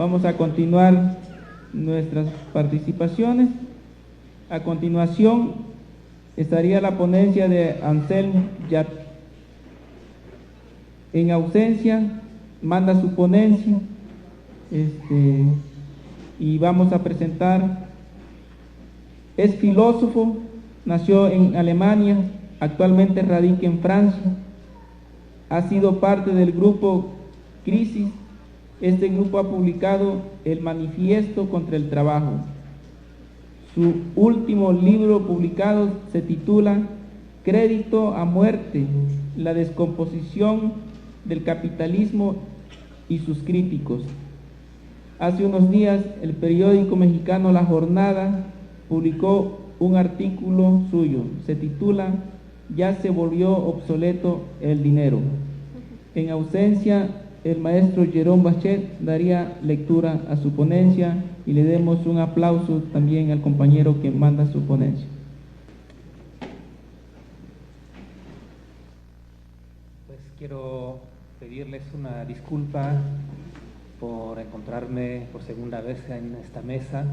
Vamos a continuar nuestras participaciones. A continuación estaría la ponencia de Anselm Yap. En ausencia, manda su ponencia y vamos a presentar. Es filósofo, nació en Alemania, actualmente radica en Francia. Ha sido parte del grupo Crisis. Este grupo ha publicado el Manifiesto contra el Trabajo. Su último libro publicado se titula Crédito a muerte, la descomposición del capitalismo y sus críticos. Hace unos días el periódico mexicano La Jornada publicó un artículo suyo, se titula Ya se volvió obsoleto el dinero. En ausencia, el maestro Jerome Bachet daría lectura a su ponencia y le demos un aplauso también al compañero que manda su ponencia. Pues quiero pedirles una disculpa por encontrarme por segunda vez en esta mesa.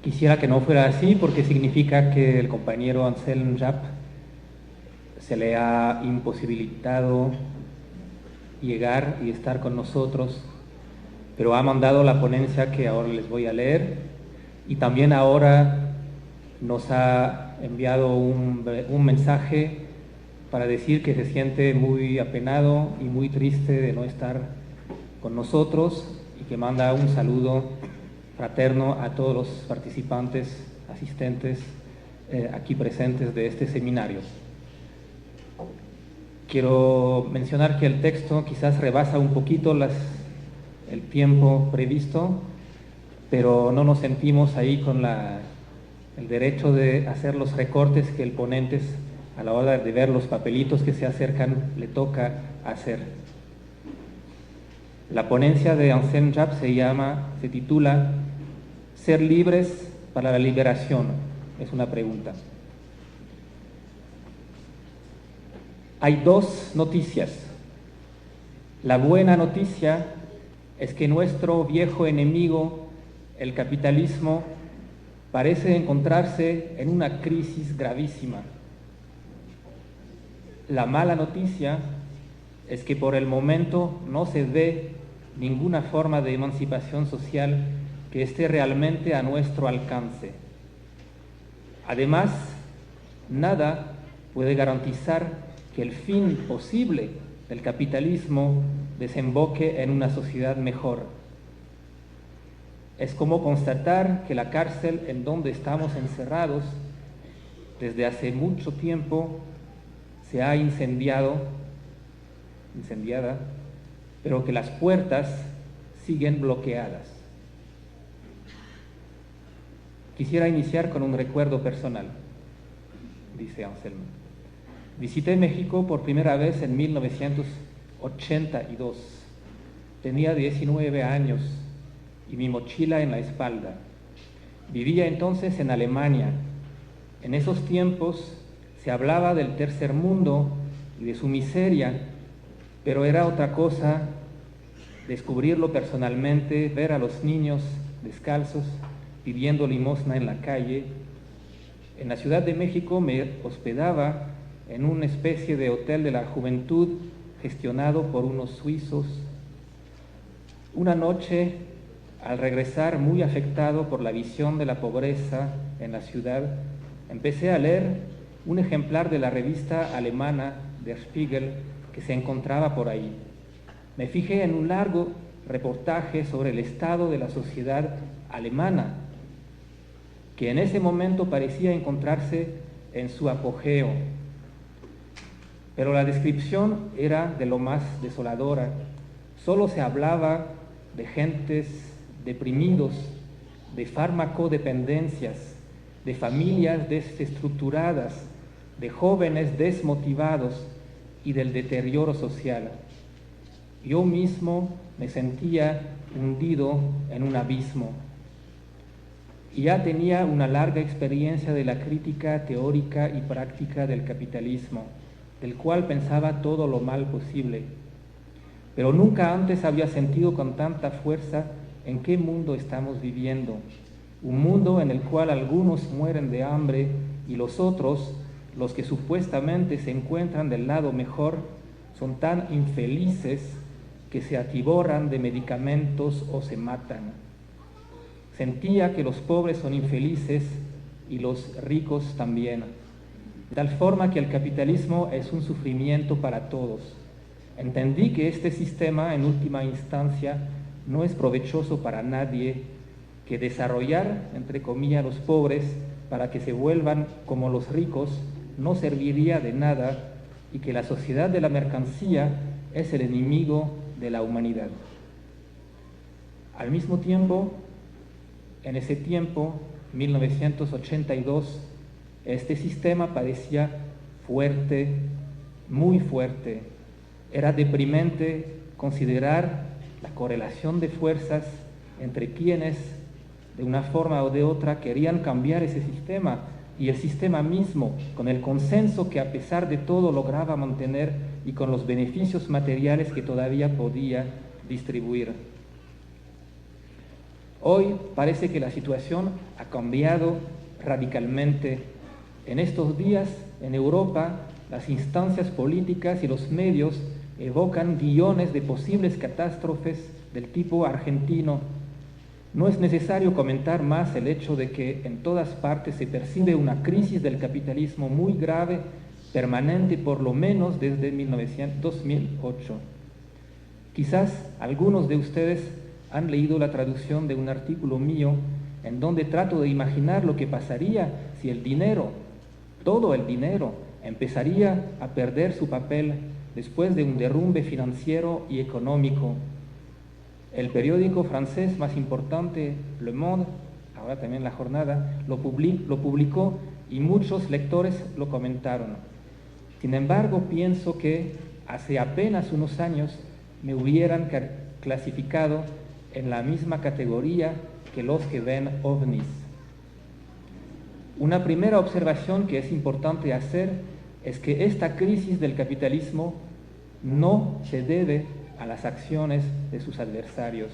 Quisiera que no fuera así porque significa que el compañero Anselm Yap se le ha imposibilitado llegar y estar con nosotros, pero ha mandado la ponencia que ahora les voy a leer y también ahora nos ha enviado un mensaje para decir que se siente muy apenado y muy triste de no estar con nosotros y que manda un saludo fraterno a todos los participantes, asistentes aquí presentes de este seminario. Quiero mencionar que el texto quizás rebasa un poquito el tiempo previsto, pero no nos sentimos ahí con el derecho de hacer los recortes que el ponente, a la hora de ver los papelitos que se acercan, le toca hacer. La ponencia de Anselm Yap se titula Ser libres para la liberación. Es una pregunta. Hay dos noticias. La buena noticia es que nuestro viejo enemigo, el capitalismo, parece encontrarse en una crisis gravísima. La mala noticia es que por el momento no se ve ninguna forma de emancipación social que esté realmente a nuestro alcance. Además, nada puede garantizar que el fin posible del capitalismo desemboque en una sociedad mejor. Es como constatar que la cárcel en donde estamos encerrados desde hace mucho tiempo se ha incendiada, pero que las puertas siguen bloqueadas. Quisiera iniciar con un recuerdo personal, dice Anselm. Visité México por primera vez en 1982. Tenía 19 años y mi mochila en la espalda. Vivía entonces en Alemania. En esos tiempos se hablaba del tercer mundo y de su miseria, pero era otra cosa descubrirlo personalmente, ver a los niños descalzos pidiendo limosna en la calle. En la Ciudad de México me hospedaba en una especie de hotel de la juventud gestionado por unos suizos. Una noche, al regresar muy afectado por la visión de la pobreza en la ciudad, empecé a leer un ejemplar de la revista alemana Der Spiegel que se encontraba por ahí. Me fijé en un largo reportaje sobre el estado de la sociedad alemana, que en ese momento parecía encontrarse en su apogeo. Pero la descripción era de lo más desoladora. Solo se hablaba de gentes deprimidos, de farmacodependencias, de familias desestructuradas, de jóvenes desmotivados y del deterioro social. Yo mismo me sentía hundido en un abismo. Y ya tenía una larga experiencia de la crítica teórica y práctica del capitalismo, del cual pensaba todo lo mal posible. pero nunca antes había sentido con tanta fuerza en qué mundo estamos viviendo. Un mundo en el cual algunos mueren de hambre y los otros, los que supuestamente se encuentran del lado mejor, son tan infelices que se atiborran de medicamentos o se matan. Sentía que los pobres son infelices y los ricos también, de tal forma que el capitalismo es un sufrimiento para todos. Entendí que este sistema, en última instancia, no es provechoso para nadie, que desarrollar, entre comillas, a los pobres para que se vuelvan como los ricos no serviría de nada y que la sociedad de la mercancía es el enemigo de la humanidad. Al mismo tiempo, en ese tiempo, 1982, este sistema parecía fuerte, muy fuerte. Era deprimente considerar la correlación de fuerzas entre quienes, de una forma o de otra, querían cambiar ese sistema y el sistema mismo, con el consenso que a pesar de todo lograba mantener y con los beneficios materiales que todavía podía distribuir. Hoy parece que la situación ha cambiado radicalmente. En estos días, en Europa, las instancias políticas y los medios evocan guiones de posibles catástrofes del tipo argentino. No es necesario comentar más el hecho de que en todas partes se percibe una crisis del capitalismo muy grave, permanente por lo menos desde 2008. Quizás algunos de ustedes han leído la traducción de un artículo mío en donde trato de imaginar lo que pasaría si el dinero, todo el dinero, empezaría a perder su papel después de un derrumbe financiero y económico. El periódico francés más importante, Le Monde, ahora también La Jornada, lo publicó y muchos lectores lo comentaron. Sin embargo, pienso que hace apenas unos años me hubieran clasificado en la misma categoría que los que ven ovnis. Una primera observación que es importante hacer es que esta crisis del capitalismo no se debe a las acciones de sus adversarios.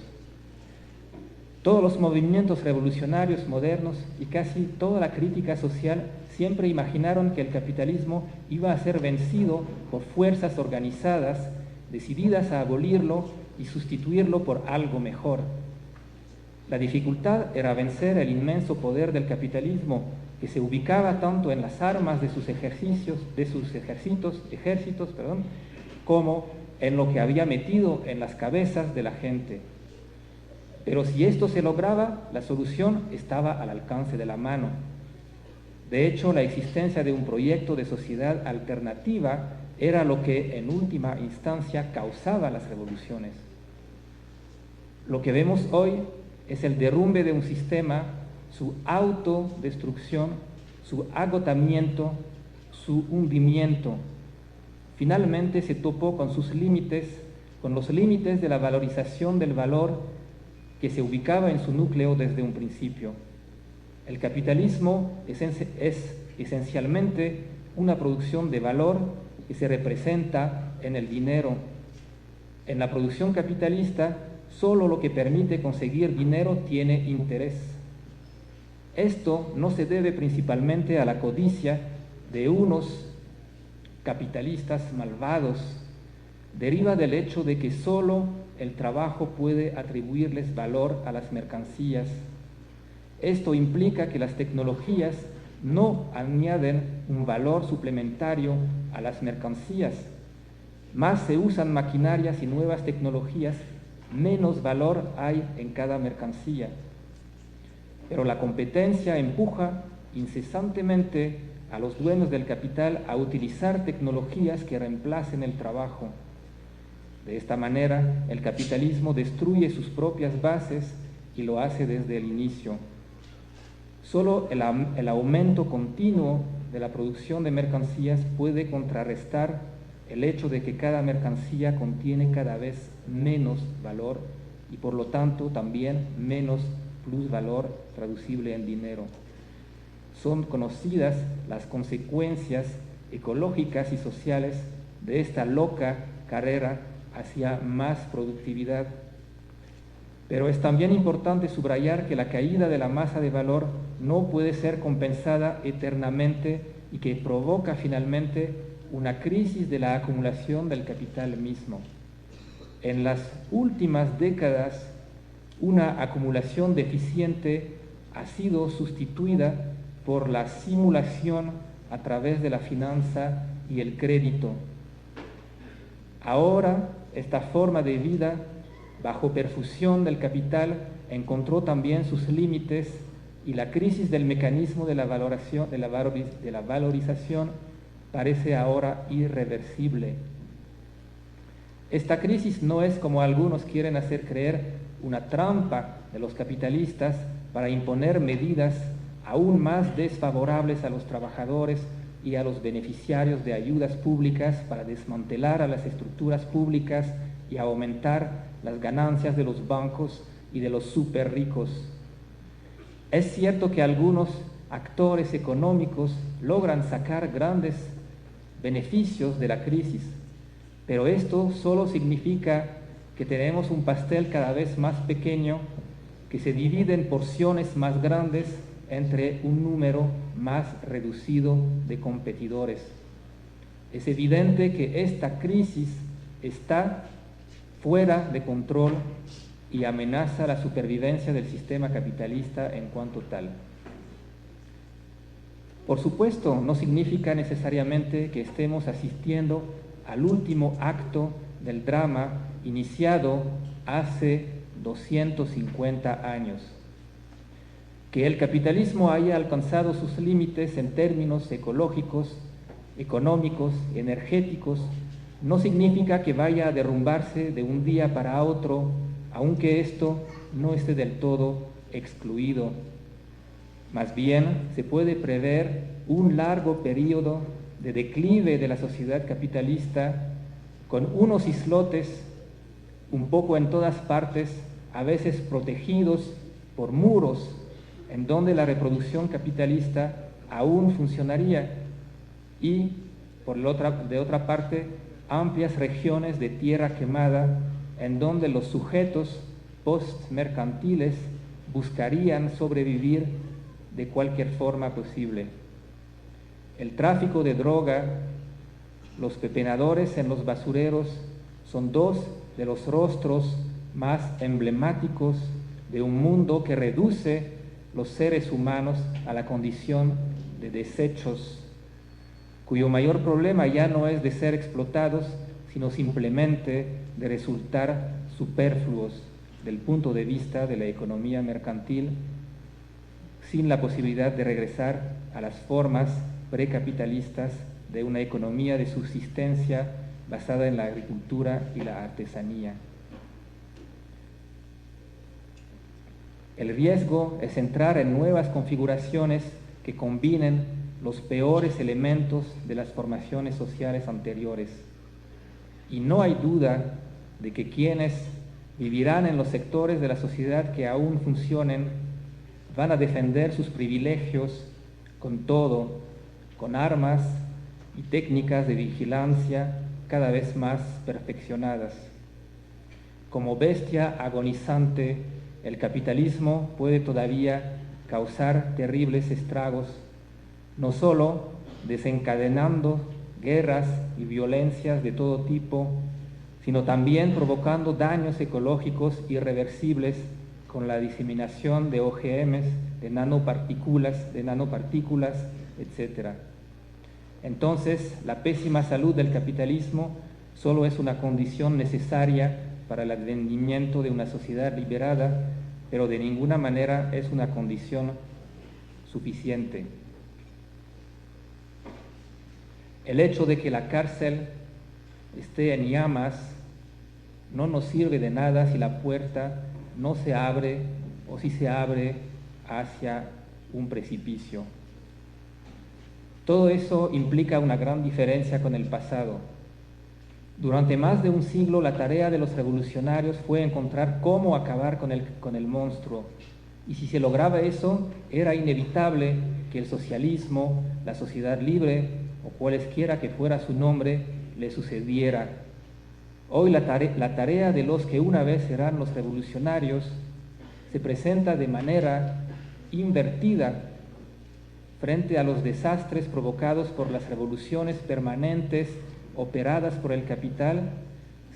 Todos los movimientos revolucionarios modernos y casi toda la crítica social siempre imaginaron que el capitalismo iba a ser vencido por fuerzas organizadas, decididas a abolirlo y sustituirlo por algo mejor. La dificultad era vencer el inmenso poder del capitalismo, que se ubicaba tanto en las armas de sus ejércitos, como en lo que había metido en las cabezas de la gente. Pero si esto se lograba, la solución estaba al alcance de la mano. De hecho, la existencia de un proyecto de sociedad alternativa era lo que en última instancia causaba las revoluciones. Lo que vemos hoy es el derrumbe de un sistema, su autodestrucción, su agotamiento, su hundimiento. Finalmente se topó con sus límites, con los límites de la valorización del valor que se ubicaba en su núcleo desde un principio. El capitalismo es esencialmente una producción de valor que se representa en el dinero. En la producción capitalista, solo lo que permite conseguir dinero tiene interés. Esto no se debe principalmente a la codicia de unos capitalistas malvados, deriva del hecho de que solo el trabajo puede atribuirles valor a las mercancías. Esto implica que las tecnologías no añaden un valor suplementario a las mercancías. Más se usan maquinarias y nuevas tecnologías, menos valor hay en cada mercancía. Pero la competencia empuja incesantemente a los dueños del capital a utilizar tecnologías que reemplacen el trabajo. De esta manera, el capitalismo destruye sus propias bases y lo hace desde el inicio. Solo el aumento continuo de la producción de mercancías puede contrarrestar el hecho de que cada mercancía contiene cada vez menos valor y por lo tanto también menos plusvalor traducible en dinero. Son conocidas las consecuencias ecológicas y sociales de esta loca carrera hacia más productividad. Pero es también importante subrayar que la caída de la masa de valor no puede ser compensada eternamente y que provoca finalmente una crisis de la acumulación del capital mismo. En las últimas décadas, una acumulación deficiente ha sido sustituida por la simulación a través de la finanza y el crédito. Ahora, esta forma de vida, bajo perfusión del capital, encontró también sus límites y la crisis del mecanismo de la valorización parece ahora irreversible. Esta crisis no es, como algunos quieren hacer creer, una trampa de los capitalistas para imponer medidas aún más desfavorables a los trabajadores y a los beneficiarios de ayudas públicas para desmantelar a las estructuras públicas y aumentar las ganancias de los bancos y de los súper ricos. Es cierto que algunos actores económicos logran sacar grandes beneficios de la crisis, pero esto solo significa que tenemos un pastel cada vez más pequeño que se divide en porciones más grandes entre un número más reducido de competidores. Es evidente que esta crisis está fuera de control y amenaza la supervivencia del sistema capitalista en cuanto tal. Por supuesto, no significa necesariamente que estemos asistiendo al último acto del drama iniciado hace 250 años. Que el capitalismo haya alcanzado sus límites en términos ecológicos, económicos, energéticos, no significa que vaya a derrumbarse de un día para otro, aunque esto no esté del todo excluido. Más bien, se puede prever un largo periodo de declive de la sociedad capitalista con unos islotes un poco en todas partes, a veces protegidos por muros, en donde la reproducción capitalista aún funcionaría, y de otra parte, amplias regiones de tierra quemada, en donde los sujetos postmercantiles buscarían sobrevivir de cualquier forma posible. El tráfico de droga, los pepenadores en los basureros son dos de los rostros más emblemáticos de un mundo que reduce los seres humanos a la condición de desechos, cuyo mayor problema ya no es de ser explotados, sino simplemente de resultar superfluos del punto de vista de la economía mercantil, sin la posibilidad de regresar a las formas precapitalistas de una economía de subsistencia basada en la agricultura y la artesanía. El riesgo es entrar en nuevas configuraciones que combinen los peores elementos de las formaciones sociales anteriores. Y no hay duda de que quienes vivirán en los sectores de la sociedad que aún funcionen van a defender sus privilegios con todo, con armas y técnicas de vigilancia cada vez más perfeccionadas. Como bestia agonizante, el capitalismo puede todavía causar terribles estragos, no solo desencadenando guerras y violencias de todo tipo, sino también provocando daños ecológicos irreversibles con la diseminación de OGMs, de nanopartículas, etc. Entonces, la pésima salud del capitalismo solo es una condición necesaria para el advenimiento de una sociedad liberada, pero de ninguna manera es una condición suficiente. El hecho de que la cárcel esté en llamas no nos sirve de nada si la puerta no se abre o si se abre hacia un precipicio. Todo eso implica una gran diferencia con el pasado. Durante más de un siglo la tarea de los revolucionarios fue encontrar cómo acabar con el monstruo. Y si se lograba eso, era inevitable que el socialismo, la sociedad libre o cualesquiera que fuera su nombre, le sucediera. Hoy la tarea de los que una vez serán los revolucionarios se presenta de manera invertida frente a los desastres provocados por las revoluciones permanentes operadas por el capital.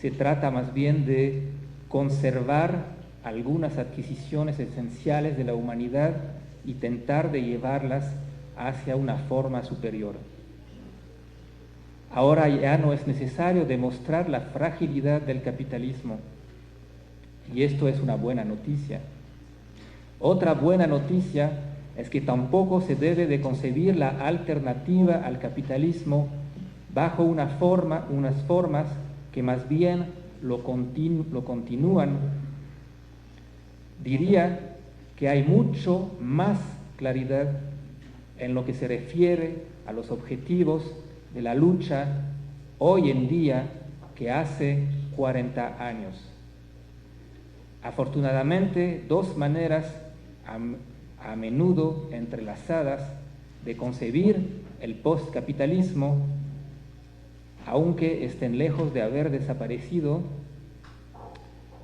Se trata más bien de conservar algunas adquisiciones esenciales de la humanidad y tentar de llevarlas hacia una forma superior. Ahora ya no es necesario demostrar la fragilidad del capitalismo, y esto es una buena noticia. Otra buena noticia es que tampoco se debe de concebir la alternativa al capitalismo bajo unas formas que más bien lo continúan. Diría que hay mucho más claridad en lo que se refiere a los objetivos de la lucha hoy en día que hace 40 años. Afortunadamente, dos maneras a menudo entrelazadas de concebir el postcapitalismo, aunque estén lejos de haber desaparecido,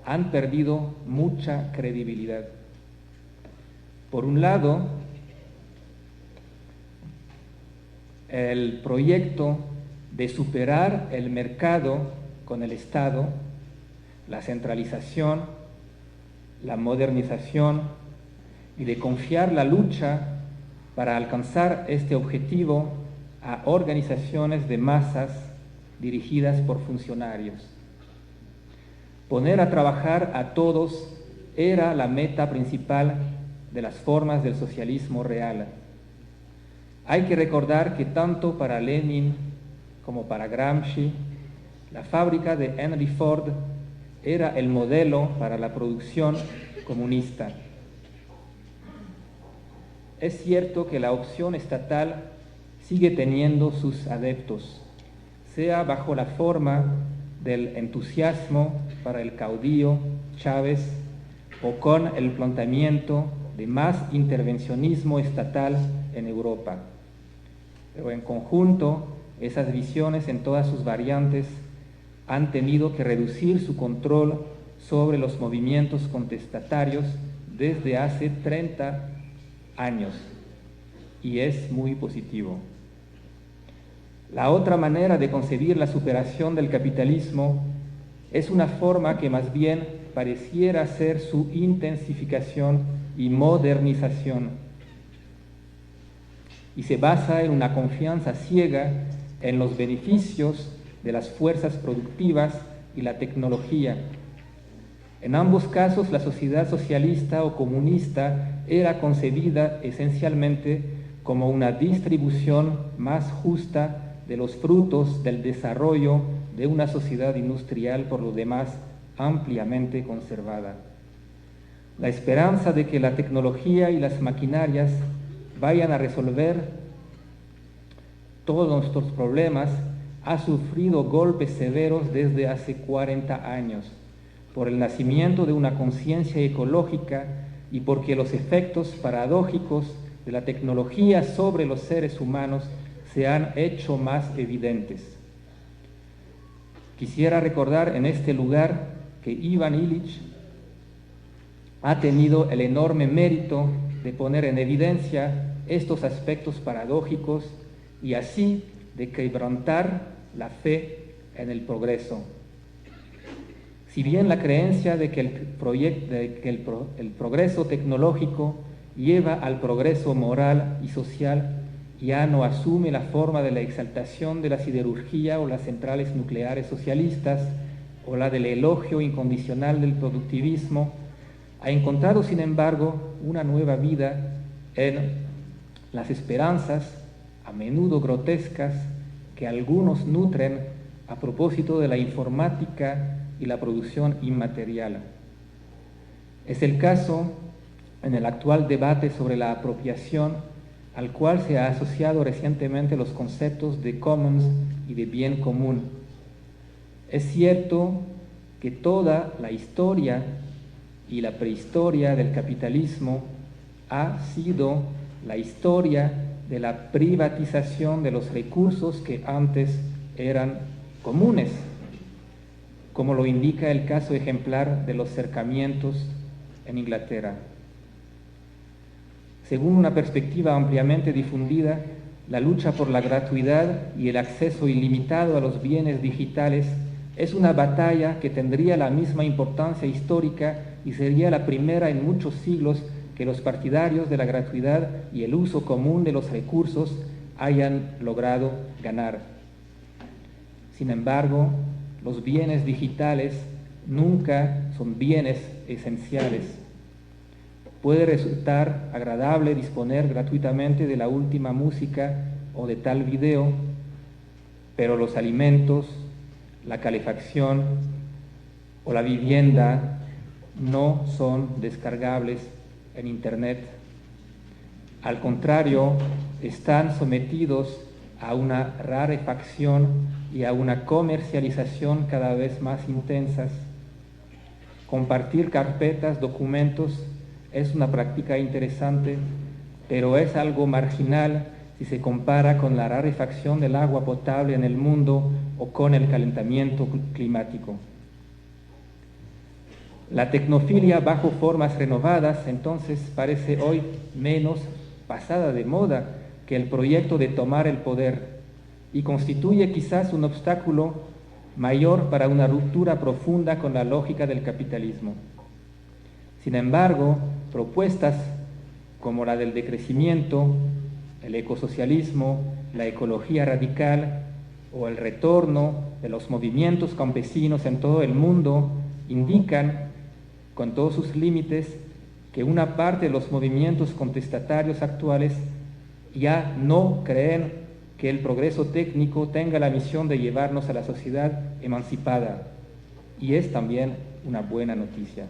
han perdido mucha credibilidad. Por un lado, el proyecto de superar el mercado con el Estado, la centralización, la modernización y de confiar la lucha para alcanzar este objetivo a organizaciones de masas dirigidas por funcionarios. Poner a trabajar a todos era la meta principal de las formas del socialismo real. Hay que recordar que tanto para Lenin como para Gramsci, la fábrica de Henry Ford era el modelo para la producción comunista. Es cierto que la opción estatal sigue teniendo sus adeptos, sea bajo la forma del entusiasmo para el caudillo Chávez o con el planteamiento de más intervencionismo estatal en Europa. Pero en conjunto, esas visiones en todas sus variantes han tenido que reducir su control sobre los movimientos contestatarios desde hace 30 años, y es muy positivo. La otra manera de concebir la superación del capitalismo es una forma que más bien pareciera ser su intensificación y modernización, y se basa en una confianza ciega en los beneficios de las fuerzas productivas y la tecnología. En ambos casos, la sociedad socialista o comunista era concebida esencialmente como una distribución más justa de los frutos del desarrollo de una sociedad industrial, por lo demás ampliamente conservada. La esperanza de que la tecnología y las maquinarias vayan a resolver todos nuestros problemas ha sufrido golpes severos desde hace 40 años, por el nacimiento de una conciencia ecológica y porque los efectos paradójicos de la tecnología sobre los seres humanos se han hecho más evidentes. Quisiera recordar en este lugar que Ivan Illich ha tenido el enorme mérito de poner en evidencia estos aspectos paradójicos y así de quebrantar la fe en el progreso. Si bien la creencia de que el progreso tecnológico lleva al progreso moral y social ya no asume la forma de la exaltación de la siderurgia o las centrales nucleares socialistas o la del elogio incondicional del productivismo, ha encontrado, sin embargo, una nueva vida en las esperanzas, a menudo grotescas, que algunos nutren a propósito de la informática y la producción inmaterial. Es el caso en el actual debate sobre la apropiación, al cual se ha asociado recientemente los conceptos de commons y de bien común. Es cierto que toda la historia y la prehistoria del capitalismo ha sido la historia de la privatización de los recursos que antes eran comunes. como lo indica el caso ejemplar de los cercamientos en Inglaterra. Según una perspectiva ampliamente difundida, la lucha por la gratuidad y el acceso ilimitado a los bienes digitales es una batalla que tendría la misma importancia histórica y sería la primera en muchos siglos que los partidarios de la gratuidad y el uso común de los recursos hayan logrado ganar. Sin embargo, los bienes digitales nunca son bienes esenciales. Puede resultar agradable disponer gratuitamente de la última música o de tal video, pero los alimentos, la calefacción o la vivienda no son descargables en Internet. Al contrario, están sometidos a una rarefacción y a una comercialización cada vez más intensas. Compartir carpetas, documentos, es una práctica interesante, pero es algo marginal si se compara con la rarefacción del agua potable en el mundo o con el calentamiento climático. La tecnofilia bajo formas renovadas, entonces, parece hoy menos pasada de moda que el proyecto de tomar el poder y constituye quizás un obstáculo mayor para una ruptura profunda con la lógica del capitalismo. Sin embargo, propuestas como la del decrecimiento, el ecosocialismo, la ecología radical o el retorno de los movimientos campesinos en todo el mundo indican, con todos sus límites, que una parte de los movimientos contestatarios actuales ya no creen que el progreso técnico tenga la misión de llevarnos a la sociedad emancipada, y es también una buena noticia.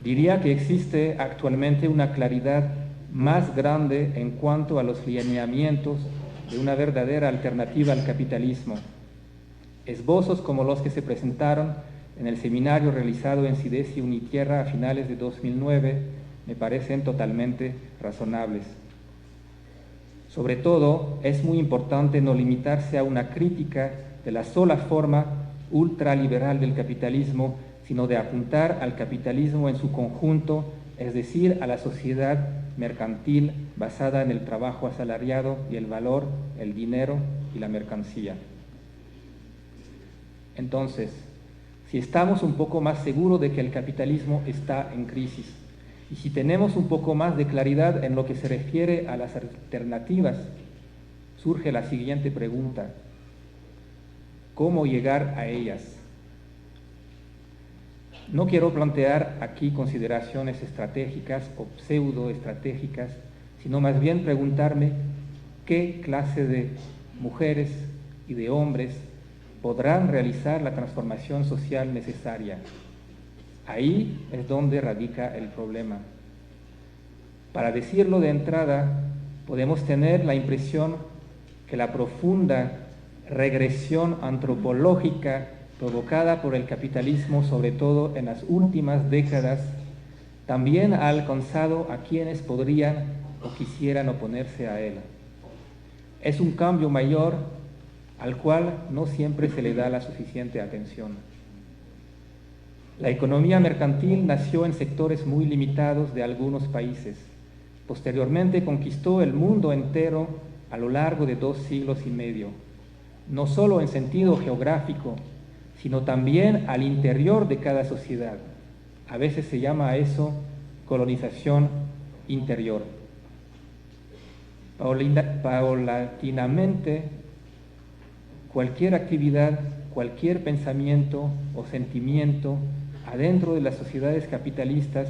Diría que existe actualmente una claridad más grande en cuanto a los lineamientos de una verdadera alternativa al capitalismo. Esbozos como los que se presentaron en el seminario realizado en Sidesi Unitierra a finales de 2009 me parecen totalmente razonables. Sobre todo, es muy importante no limitarse a una crítica de la sola forma ultraliberal del capitalismo, sino de apuntar al capitalismo en su conjunto, es decir, a la sociedad mercantil basada en el trabajo asalariado y el valor, el dinero y la mercancía. Entonces, si estamos un poco más seguros de que el capitalismo está en crisis, y si tenemos un poco más de claridad en lo que se refiere a las alternativas, surge la siguiente pregunta: ¿cómo llegar a ellas? No quiero plantear aquí consideraciones estratégicas o pseudoestratégicas, sino más bien preguntarme qué clase de mujeres y de hombres podrán realizar la transformación social necesaria. Ahí es donde radica el problema. Para decirlo de entrada, podemos tener la impresión que la profunda regresión antropológica provocada por el capitalismo, sobre todo en las últimas décadas, también ha alcanzado a quienes podrían o quisieran oponerse a él. Es un cambio mayor al cual no siempre se le da la suficiente atención. La economía mercantil nació en sectores muy limitados de algunos países. Posteriormente conquistó el mundo entero a lo largo de 2 siglos y medio, no solo en sentido geográfico, sino también al interior de cada sociedad. A veces se llama a eso colonización interior. Paulatinamente, cualquier actividad, cualquier pensamiento o sentimiento adentro de las sociedades capitalistas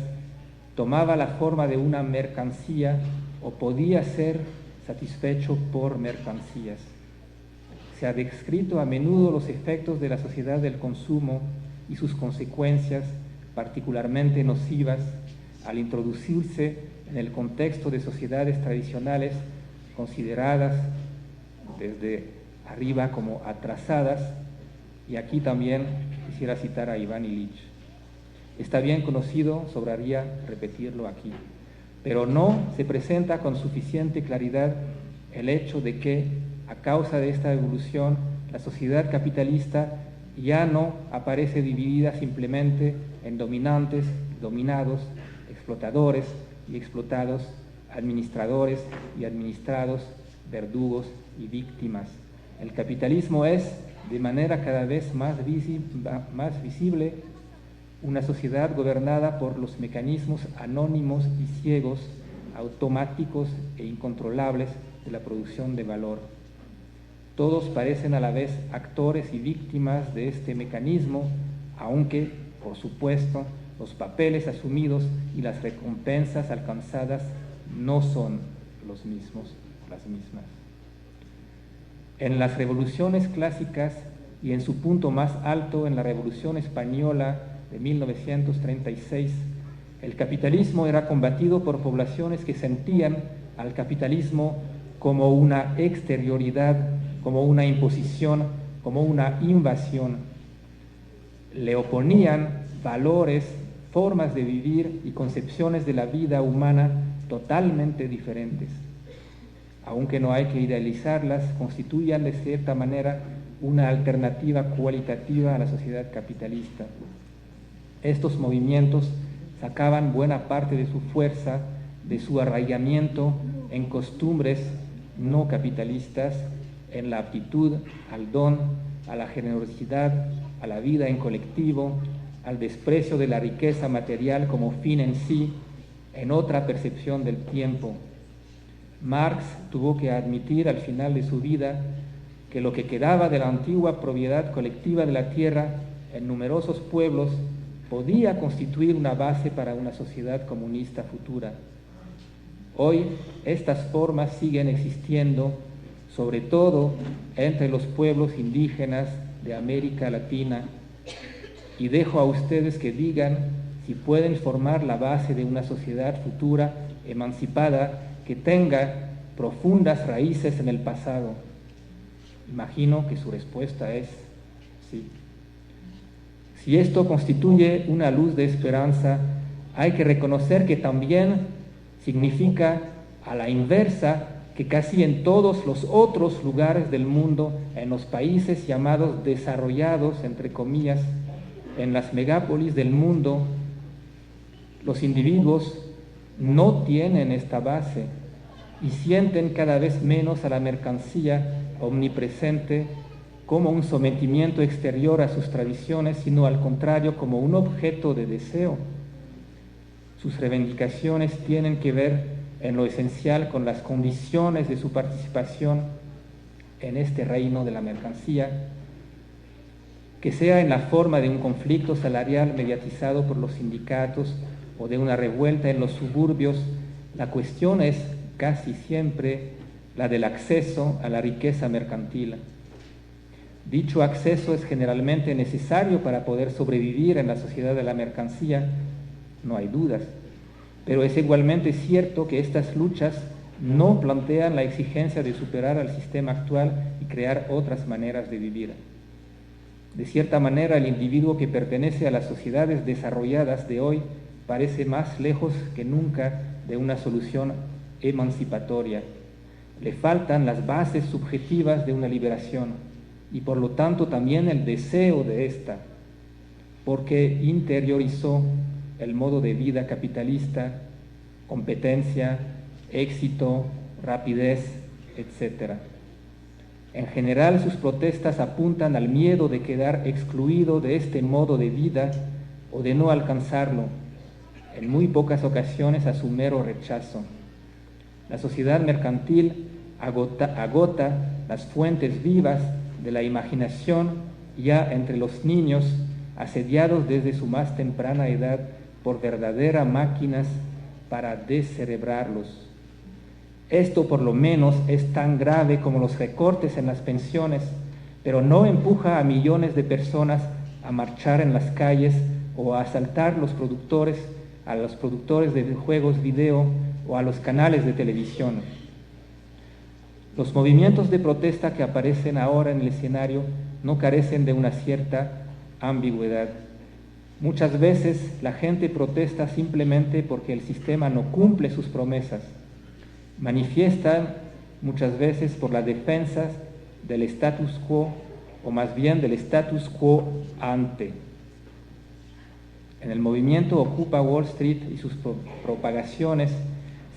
tomaba la forma de una mercancía o podía ser satisfecho por mercancías. Se ha descrito a menudo los efectos de la sociedad del consumo y sus consecuencias particularmente nocivas al introducirse en el contexto de sociedades tradicionales consideradas desde arriba como atrasadas, y aquí también quisiera citar a Ivan Illich. Está bien conocido, sobraría repetirlo aquí, pero no se presenta con suficiente claridad el hecho de que, a causa de esta evolución, la sociedad capitalista ya no aparece dividida simplemente en dominantes, dominados, explotadores y explotados, administradores y administrados, verdugos y víctimas. El capitalismo es, de manera cada vez más visible, una sociedad gobernada por los mecanismos anónimos y ciegos, automáticos e incontrolables de la producción de valor. Todos parecen a la vez actores y víctimas de este mecanismo, aunque, por supuesto, los papeles asumidos y las recompensas alcanzadas no son los mismos, las mismas. En las revoluciones clásicas y en su punto más alto en la Revolución Española de 1936, el capitalismo era combatido por poblaciones que sentían al capitalismo como una exterioridad, como una imposición, como una invasión. Le oponían valores, formas de vivir y concepciones de la vida humana totalmente diferentes. Aunque no hay que idealizarlas, constituían de cierta manera una alternativa cualitativa a la sociedad capitalista. Estos movimientos sacaban buena parte de su fuerza, de su arraigamiento en costumbres no capitalistas, en la aptitud al don, a la generosidad, a la vida en colectivo, al desprecio de la riqueza material como fin en sí, en otra percepción del tiempo. Marx tuvo que admitir al final de su vida que lo que quedaba de la antigua propiedad colectiva de la tierra en numerosos pueblos podía constituir una base para una sociedad comunista futura. Hoy estas formas siguen existiendo, sobre todo entre los pueblos indígenas de América Latina, y dejo a ustedes que digan si pueden formar la base de una sociedad futura emancipada que tenga profundas raíces en el pasado. Imagino que su respuesta es sí. Si esto constituye una luz de esperanza, hay que reconocer que también significa a la inversa que casi en todos los otros lugares del mundo, en los países llamados desarrollados, entre comillas, en las megápolis del mundo, los individuos no tienen esta base y sienten cada vez menos a la mercancía omnipresente como un sometimiento exterior a sus tradiciones, sino al contrario como un objeto de deseo. Sus reivindicaciones tienen que ver en lo esencial con las condiciones de su participación en este reino de la mercancía, que sea en la forma de un conflicto salarial mediatizado por los sindicatos o de una revuelta en los suburbios. La cuestión es casi siempre la del acceso a la riqueza mercantil. Dicho acceso es generalmente necesario para poder sobrevivir en la sociedad de la mercancía, no hay dudas, pero es igualmente cierto que estas luchas no plantean la exigencia de superar al sistema actual y crear otras maneras de vivir. De cierta manera, el individuo que pertenece a las sociedades desarrolladas de hoy parece más lejos que nunca de una solución emancipatoria. Le faltan las bases subjetivas de una liberación y por lo tanto también el deseo de esta, porque interiorizó el modo de vida capitalista, competencia, éxito, rapidez, etc. En general, sus protestas apuntan al miedo de quedar excluido de este modo de vida o de no alcanzarlo, en muy pocas ocasiones a su mero rechazo. La sociedad mercantil agota las fuentes vivas de la imaginación ya entre los niños, asediados desde su más temprana edad por verdaderas máquinas para descerebrarlos. Esto por lo menos es tan grave como los recortes en las pensiones, pero no empuja a millones de personas a marchar en las calles o a asaltar a los productores de juegos video o a los canales de televisión. Los movimientos de protesta que aparecen ahora en el escenario no carecen de una cierta ambigüedad. Muchas veces la gente protesta simplemente porque el sistema no cumple sus promesas. Manifiestan muchas veces por la defensa del status quo o más bien del status quo ante. En el movimiento Ocupa Wall Street y sus propagaciones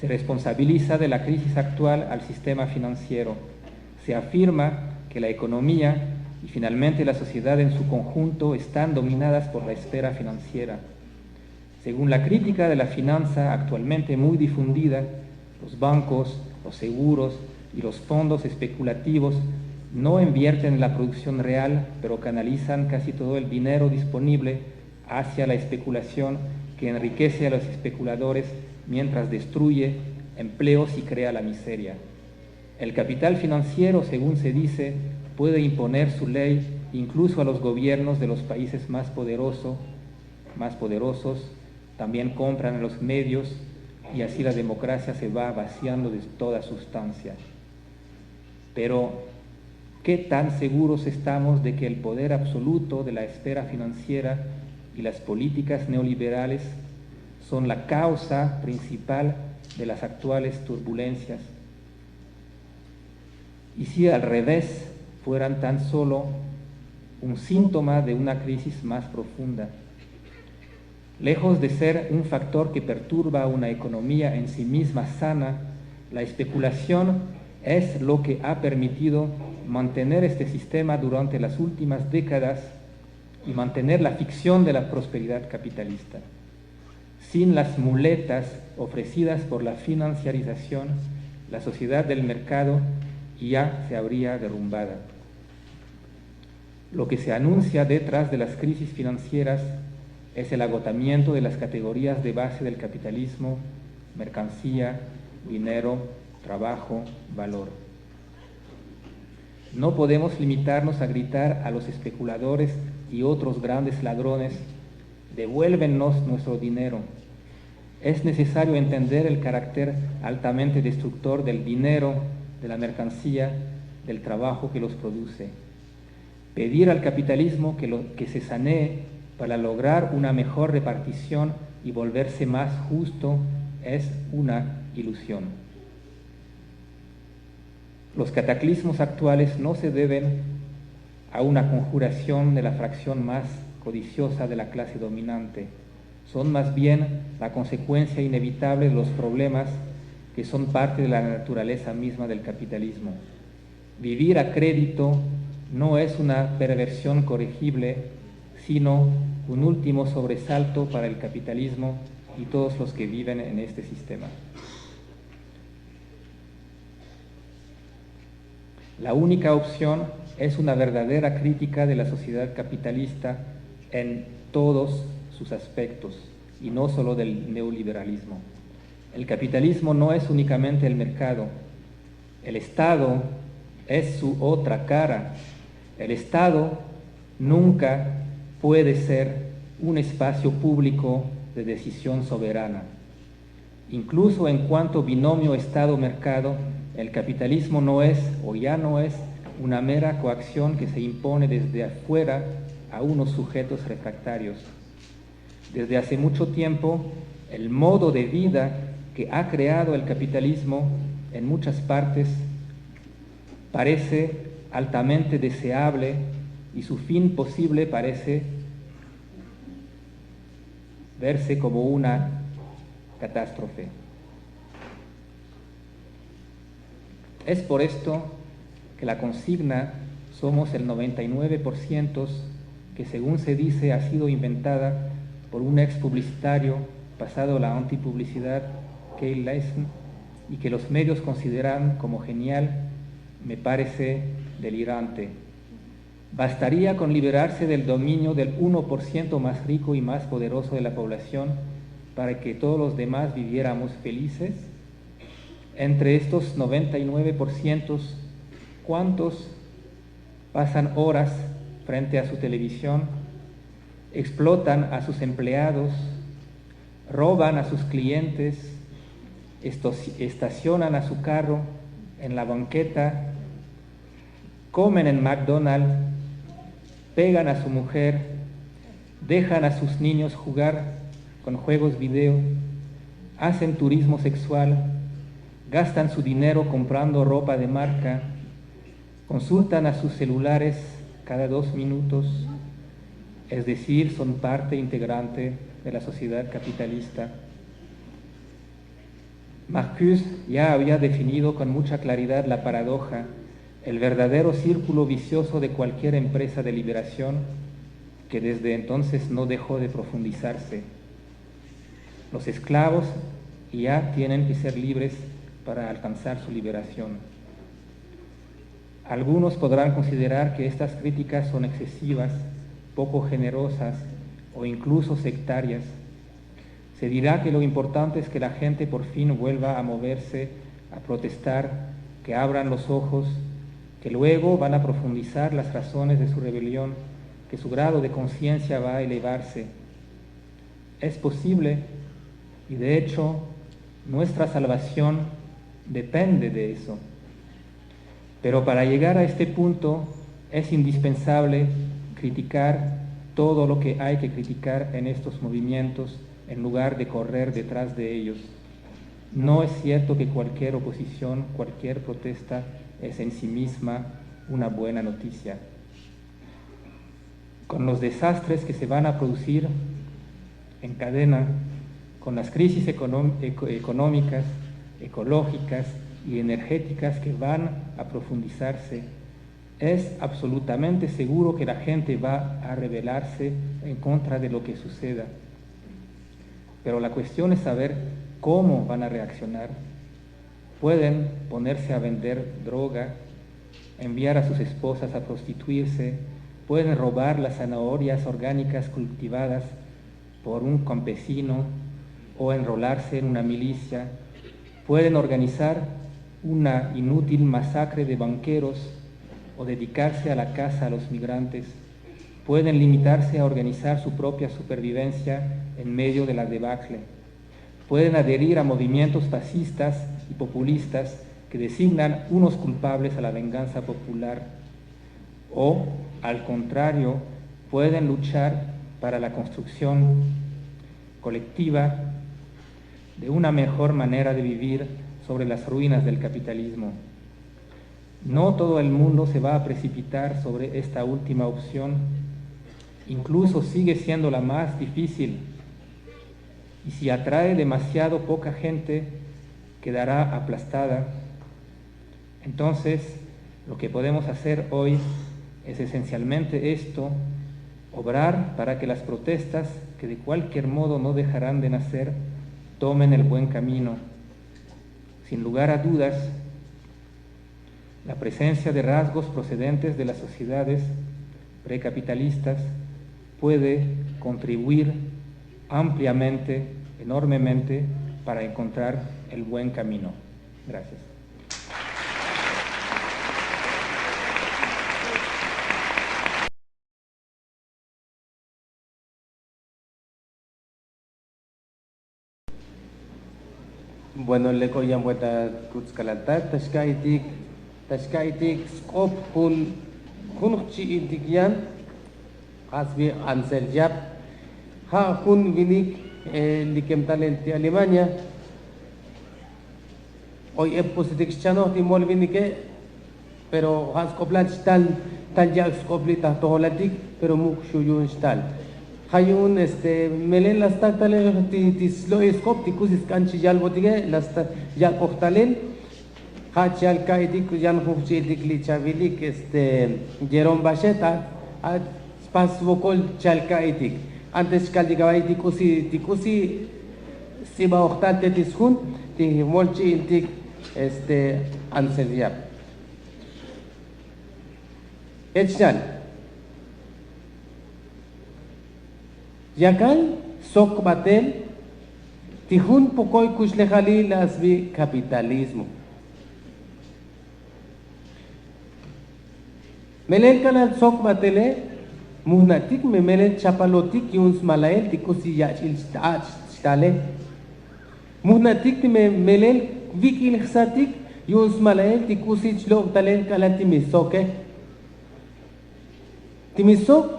se responsabiliza de la crisis actual al sistema financiero. Se afirma que la economía y finalmente la sociedad en su conjunto están dominadas por la esfera financiera. Según la crítica de la finanza actualmente muy difundida, los bancos, los seguros y los fondos especulativos no invierten en la producción real, pero canalizan casi todo el dinero disponible hacia la especulación que enriquece a los especuladores mientras destruye empleos y crea la miseria. El capital financiero, según se dice, puede imponer su ley incluso a los gobiernos de los países más poderosos, también compran los medios y así la democracia se va vaciando de toda sustancia. Pero, ¿qué tan seguros estamos de que el poder absoluto de la esfera financiera y las políticas neoliberales son la causa principal de las actuales turbulencias? Y si al revés fueran tan solo un síntoma de una crisis más profunda. Lejos de ser un factor que perturba una economía en sí misma sana, la especulación es lo que ha permitido mantener este sistema durante las últimas décadas y mantener la ficción de la prosperidad capitalista. Sin las muletas ofrecidas por la financiarización, la sociedad del mercado ya se habría derrumbado. Lo que se anuncia detrás de las crisis financieras es el agotamiento de las categorías de base del capitalismo: mercancía, dinero, trabajo, valor. No podemos limitarnos a gritar a los especuladores y otros grandes ladrones: devuélvenos nuestro dinero. Es necesario entender el carácter altamente destructor del dinero, de la mercancía, del trabajo que los produce. Pedir al capitalismo que se sanee para lograr una mejor repartición y volverse más justo es una ilusión. Los cataclismos actuales no se deben a una conjuración de la fracción más codiciosa de la clase dominante. Son más bien la consecuencia inevitable de los problemas que son parte de la naturaleza misma del capitalismo. Vivir a crédito no es una perversión corregible, sino un último sobresalto para el capitalismo y todos los que viven en este sistema. La única opción es una verdadera crítica de la sociedad capitalista en todos sus aspectos y no solo del neoliberalismo. El capitalismo no es únicamente el mercado. El Estado es su otra cara. El Estado nunca puede ser un espacio público de decisión soberana. Incluso en cuanto binomio Estado-mercado, el capitalismo no es o ya no es una mera coacción que se impone desde afuera a unos sujetos refractarios. Desde hace mucho tiempo, el modo de vida que ha creado el capitalismo en muchas partes parece altamente deseable y su fin posible parece verse como una catástrofe. Es por esto que la consigna "somos el 99%", que según se dice ha sido inventada por un ex publicitario pasado a la antipublicidad, Kay Leisen, y que los medios consideran como genial, me parece delirante. ¿Bastaría con liberarse del dominio del 1% más rico y más poderoso de la población para que todos los demás viviéramos felices? Entre estos 99%, ¿cuántos pasan horas frente a su televisión, explotan a sus empleados, roban a sus clientes, estacionan a su carro en la banqueta, comen en McDonald's, pegan a su mujer, dejan a sus niños jugar con juegos video, hacen turismo sexual, gastan su dinero comprando ropa de marca, consultan a sus celulares cada 2 minutos, es decir, son parte integrante de la sociedad capitalista. Marcuse ya había definido con mucha claridad la paradoja, el verdadero círculo vicioso de cualquier empresa de liberación, que desde entonces no dejó de profundizarse. Los esclavos ya tienen que ser libres para alcanzar su liberación. Algunos podrán considerar que estas críticas son excesivas, poco generosas o incluso sectarias. Se dirá que lo importante es que la gente por fin vuelva a moverse, a protestar, que abran los ojos, que luego van a profundizar las razones de su rebelión, que su grado de conciencia va a elevarse. Es posible, y de hecho, nuestra salvación depende de eso. Pero para llegar a este punto es indispensable criticar todo lo que hay que criticar en estos movimientos en lugar de correr detrás de ellos. No es cierto que cualquier oposición, cualquier protesta es en sí misma una buena noticia. Con los desastres que se van a producir en cadena, con las crisis económicas, ecológicas y energéticas que van a profundizarse, es absolutamente seguro que la gente va a rebelarse en contra de lo que suceda. Pero la cuestión es saber cómo van a reaccionar. Pueden ponerse a vender droga, enviar a sus esposas a prostituirse, pueden robar las zanahorias orgánicas cultivadas por un campesino o enrolarse en una milicia, pueden organizar una inútil masacre de banqueros o dedicarse a la caza a los migrantes, pueden limitarse a organizar su propia supervivencia en medio de la debacle, pueden adherir a movimientos fascistas y populistas que designan unos culpables a la venganza popular, o, al contrario, pueden luchar para la construcción colectiva de una mejor manera de vivir sobre las ruinas del capitalismo. No todo el mundo se va a precipitar sobre esta última opción, incluso sigue siendo la más difícil, y si atrae demasiado poca gente, quedará aplastada. Entonces, lo que podemos hacer hoy es esencialmente esto: obrar para que las protestas, que de cualquier modo no dejarán de nacer, tomen el buen camino. Sin lugar a dudas, la presencia de rasgos procedentes de las sociedades precapitalistas puede contribuir ampliamente, enormemente, para encontrar el buen camino. Gracias. Bueno, le koyam bueta kutskalata tashkaitik skop hunchi itikyan asbi ansel jab ha hun vinik likem talenti Alemania hoy es positik chano timol vinike pero has koplat tal ya skoplita toholatik pero muk shuyun stal hayun melen las tactale tislo skop tikus kanchi jal botige las ya kohtalen hachal kaidik jan huchi dikli chavilik Jerome Bacheta a spas vokol chalkaidik antes kaldigawai tikusi siba oktate tiskun ti molchi intik anseliap echal yakal sok batel tihun pokoy kushlejali lasbi capitalismo melel kanal sok batele muhnatik me melel chapalotik yuns malael tikusi yachil stale muhnatik me melel vikil xatik yuns malael tikusi chlok talel kalati misoke timisok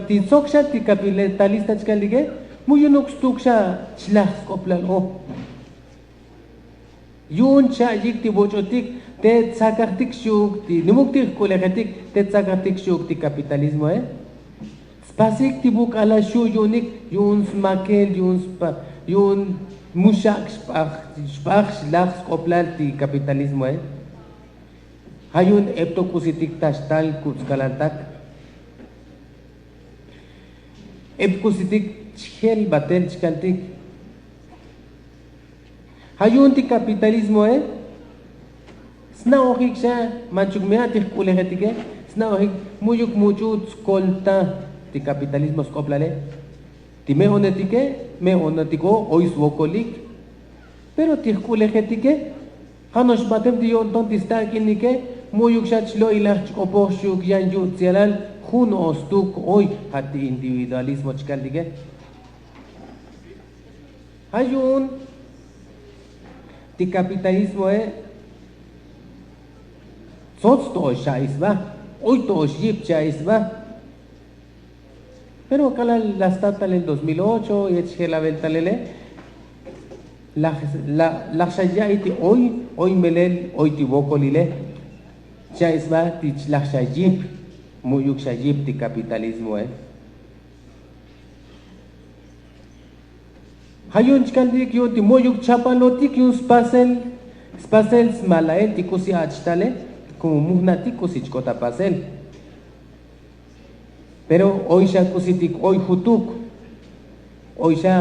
tisoksha tikapitalista chkalige muyunok stuksha chlach koplal o yun cha yik tibochotik te sacartik shuk ti nimuktik kulegetik te sacartik shuk ti capitalismo spasik ti buk ala shu yunik yun smakel yun mushak spach lach skoplal ti capitalismo hayun epto kusitik tashtal kutskalantak ep kusitik chel batel chkaltik hayun ti capitalismo sna ohik siya manchugmeatik kulegetike sna ohik muyuk muchut skolta ti capitalismo skoplale ti mehonetike mehonetiko ois wokolik pero ti kulegetike hanos batem ti yon ton ti stakinike muyuk shachlo ilach oposhuk yan yut sialal jun ostuk hoy hati individualismo chkaldige hayun ti capitalismo sots to shaisba hoy to ship shaisba pero kala la estatal en 2008 y echela veltalele la shayaiti hoy melel hoy ti bokolile shaisba ti la shayip muyuk shayip ti capitalismo hayun chkaldik yun ti muyuk chapalotik yun spasel smalael ti kusi achtale como muhnati kusi chkota pasel pero hoy sha kusitik hoy hutuk hoy sha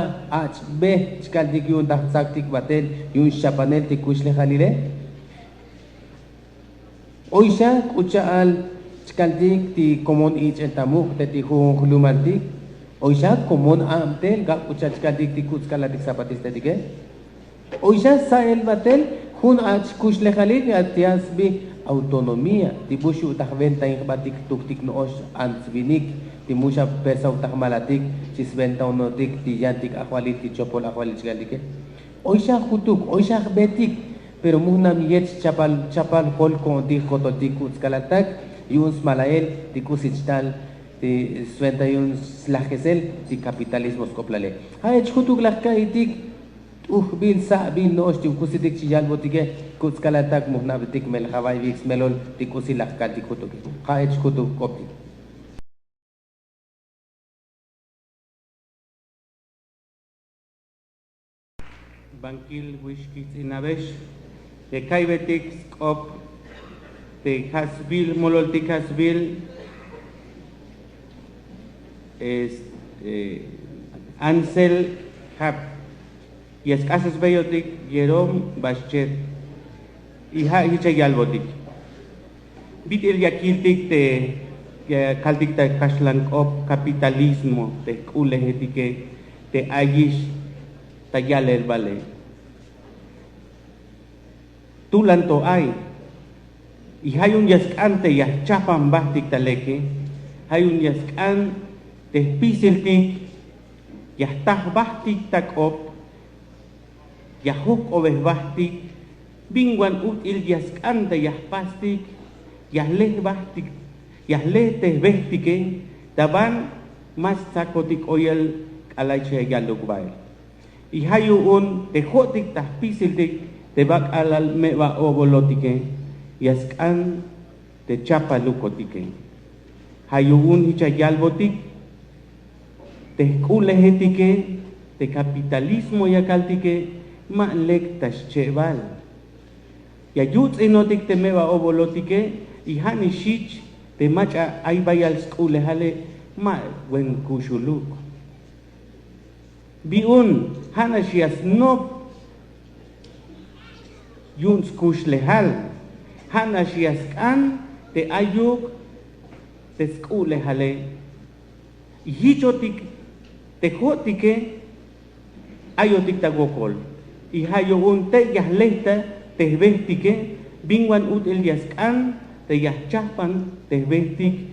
be chkaldik yun tahsaktik batel yun chapanel ti kushle khalile hoy sha kuchaal chkaldik ti komon ich entamuk ti hulumantik hoy sha komon amtel ga kucha chkaldik ti kutskalatik zapatista tike hoy sha sael batel hun ach kushle khalil atias bi autonomía ti bushu utakventa batik tuktik noos ansvinik ti musha persa utak malatik chisventa unotik ti yantik akhwalit ti chopol akhwalit chgalike hoy sha hutuk hoy sha betik pero muhnam yech chapal hol kon ti kototik utskalatak yuns malael ti kusichtal ti sventa yuns lagesel ti capitalismo skoplale hay hutuk lakaitik bil sa bil noos ti kusitik chiyal botike kutskalatak muhnabetik mel hawai vix melol ti kusilak kati kutuk hay hutuk kopti Bankil wishkit inabesh de kaibetik skop de hasbil mololtik hasbil Ansel Hab y escasas beyotik Jerome Baschet hija hicha yalbotik bit el yakiltik te kaltik ta kashlan op capitalismo te kulehetike te ayish tayal el vale tulanto ay y hay un yaskante ya chapan bastik taleke hay un yaskan te pisiltik ya tah bastik takop ya huk obes bastik bingwan ut il yaskante ya pastik ya leh bastik ya leh te bestike taban mas sakotik oyel alaiche yalukbail y hayu un te hotik tah pisiltik te bak alal meba obolotike yaskan te chapa lukotike hayu un hicha yalbotik te kulehetike te capitalismo yakaltike ma lek tashcheval ya yutz inotik te meba obolotike y hani shich te macha ay bayal skulehale ma wen kushuluk biun hanashias no yun skush lehal hanashias kan te ayuk te skulehale hichotik te hotike ayotik tagokol y hayo un te yahlehta te bestike bingwan ut el yaskan te yahchapan te bestik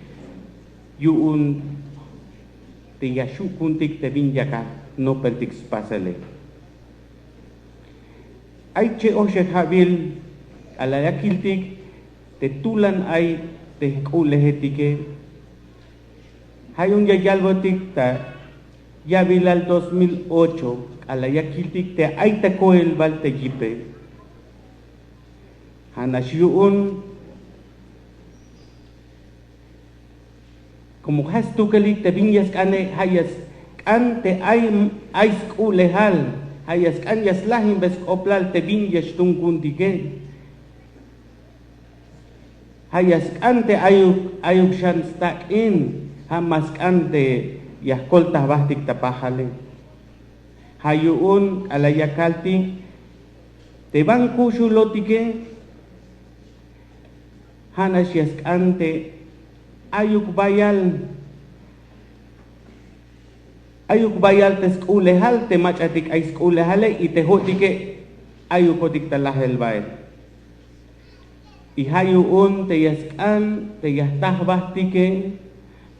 yun te yashukuntik te binyaka no pertik spasale ay che oshe habil alayakiltik te tulan ay te kulehetike hayun yayalbotik ta yabilal 2008 alayakiltik te ay takoel bal te jipe Hanashyuun como has tukelik te vinyas kane hayas kante ay skulehal hayas kanyas lahim bes oplal te vinyas tungkundige hayas kante ayuk shan stak in hamas kante yahkolta bahtik tapahale hayuun alayakalti te van kushulotike hanas yaskante ayuk bayal te skulehal te machatik ay skulehale y te hotike ayukotik talahel bael y hayuun te yaskan te yastah bastike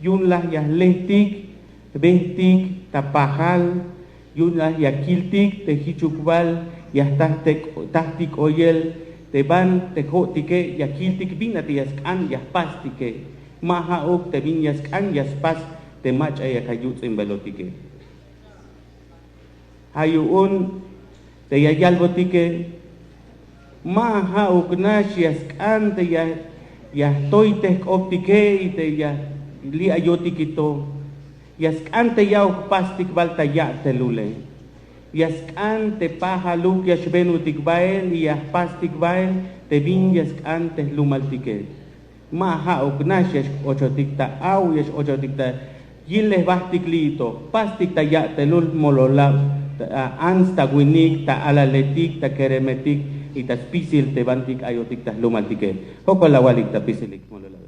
yun lah yahlehtik behtik tapahal yun lah yakiltik te hichukbal yastah te tahtik oyel te ban te hotike yakiltik bina te yaskan yaspastike mahaok te vinyas kan yaspas te macha yakayut en balotike hayuun te yayalbotike mahaok nash yaskan te yastoy te optike y te ya li ayotikito yaskan te yaok pastik balta ya te lule yaskan te pahaluk yashbenutik bael y yaspastik bael te vinyas kan te lumaltike maha ognash ochotikta au yesh ochotikta yiles bastiklito pastikta ya telul mololab ansta winik ta alaletik ta keremetik y ta spisil te bantik ayotikta lumaltike hokolawalik ta pisilik mololab